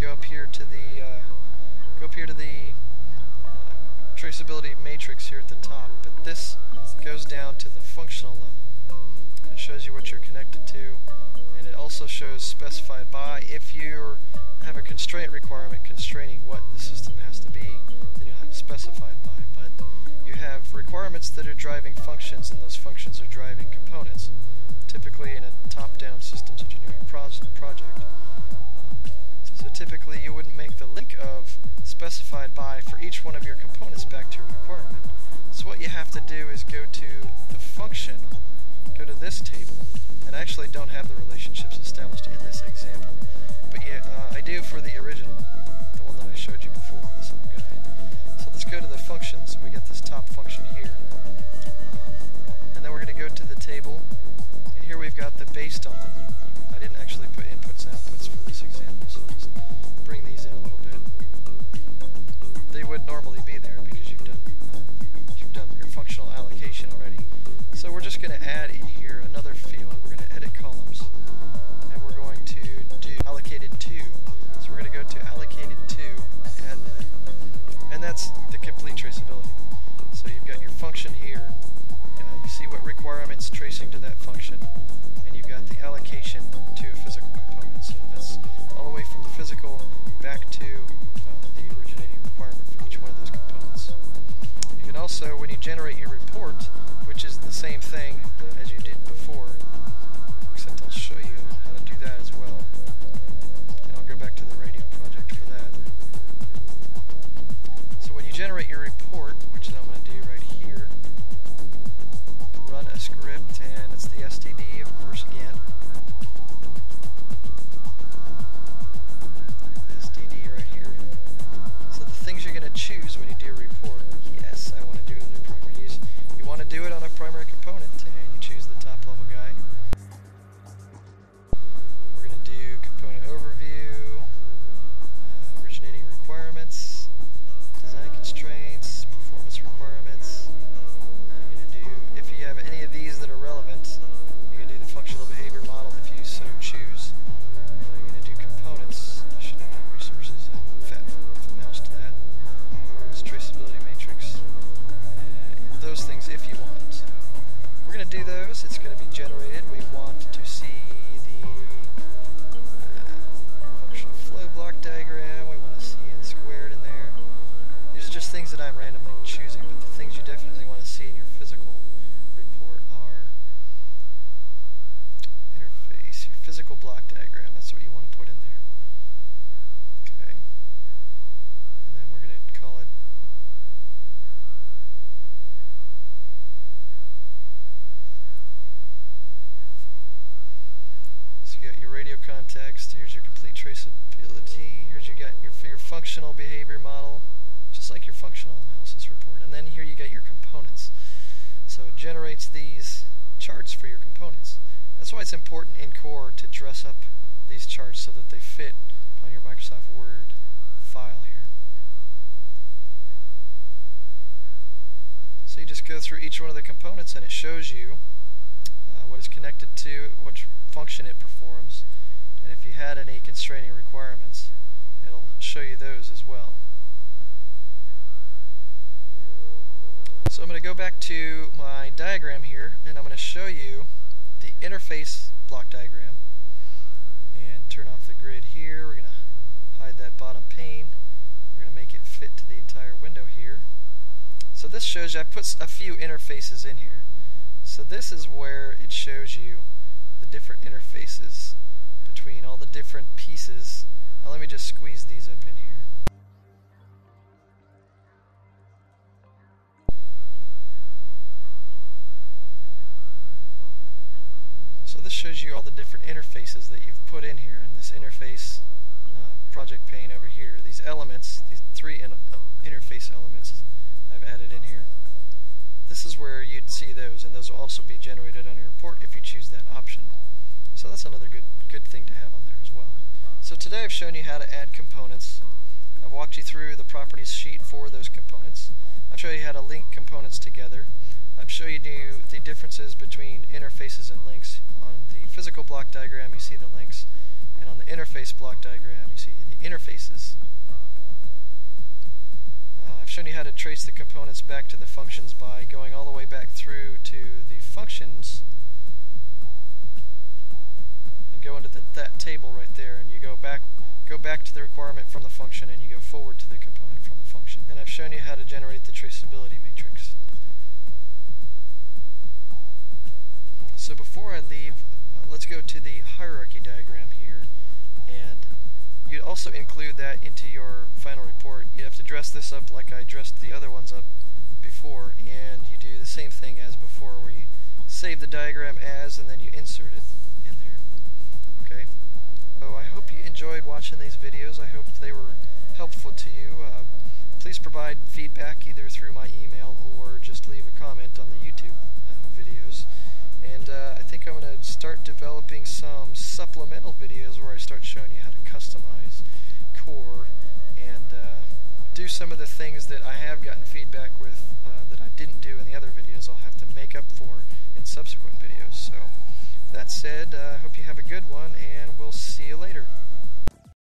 go up here to the traceability matrix here at the top, but this goes down to the functional level. It shows you what you're connected to, and it also shows specified by. If you have a constraint requirement constraining what the system has to be, then you'll have specified by. But you have requirements that are driving functions, and those functions are driving components, typically in a top-down systems engineering project. So typically you wouldn't make the link of specified by for each one of your components back to your requirement. So what you have to do is go to the function, go to this table, and I actually don't have the relationships established in this example, but yeah, I do for the original, the one that I showed you before, this little guy. So let's go to the functions. We got this top function here, and then we're going to go to the table, and here we've got the based on. I didn't actually put inputs and outputs for this example, so I'll just bring these in a little bit. They would normally be there because you've done your functional allocation already. So we're just going to add in here another field. We're going to edit columns, and we're going to do allocated to. So we're going to go to allocated to, add that, and that's the complete traceability. So you've got your function here. You see what requirements tracing to that function, and you've got the allocation to a physical component. So that's all the way from the physical back to the originating requirement for each one of those components. You can also, when you generate your report, which is the same thing as you did before, except I'll show you how to do that as well, and I'll go back to the radio project for that. So when you generate your report, which I'm going to do right here, run a script, and it's the STD, of course, again. STD right here. So the things you're going to choose when you do a report, yes, I want to do it on a primary use. You want to do it on a primary component, and you choose the top level guy. We're going to do component overview, originating requirements, design constraints, performance requirements. You're going to do, if you have any of these that are relevant, you can do the functional behavior model if you so choose. You're going to do components. I should have done resources. I moused that. Performance traceability matrix. Those things if you want. So we're going to do those. It's going to be generated. We want to see the functional flow block diagram. We want to see n squared in there. These are just things that I'm randomly choosing, but the things you definitely want to see in your physical report are interface, your physical block diagram. That's what you want to put in there. Okay. And then we're going to call it your radio context. Here's your complete traceability. Here's you got your functional behavior model, just like your functional analysis report. And then here you got your components. So it generates these charts for your components. That's why it's important in Core to dress up these charts so that they fit on your Microsoft Word file here. So you just go through each one of the components, and it shows you what it's connected to, what function it performs, and if you had any constraining requirements, it'll show you those as well. So I'm going to go back to my diagram here, and I'm going to show you the interface block diagram, and turn off the grid here. We're going to hide that bottom pane. We're going to make it fit to the entire window here. So this shows you, I put a few interfaces in here. So this is where it shows you the different interfaces between all the different pieces. Now let me just squeeze these up in here. So this shows you all the different interfaces that you've put in here in this interface project pane over here. These elements, these three interface elements I've added in here. This is where you'd see those, and those will also be generated on your report if you choose that option. So that's another good thing to have on there as well. So today I've shown you how to add components. I've walked you through the properties sheet for those components. I've shown you how to link components together. I'm showing you the differences between interfaces and links. On the physical block diagram you see the links, and on the interface block diagram you see the interfaces. I've shown you how to trace the components back to the functions by going all the way back through to the functions and go into that table right there, and you go back to the requirement from the function and you go forward to the component from the function. And I've shown you how to generate the traceability matrix. So before I leave, let's go to the hierarchy diagram here, and you'd also include that into your final report. You have to dress this up like I dressed the other ones up before, and you do the same thing as before, where you save the diagram as and then you insert it in there. Okay? So I hope you enjoyed watching these videos. I hope they were helpful to you. Please provide feedback either through my email or just leave a comment on the YouTube videos. And I think I'm going to start developing some supplemental videos where I start showing you how to customize core and do some of the things that I have gotten feedback with that I didn't do in the other videos. I'll have to make up for in subsequent videos. So that said, I hope you have a good one, and we'll see you later.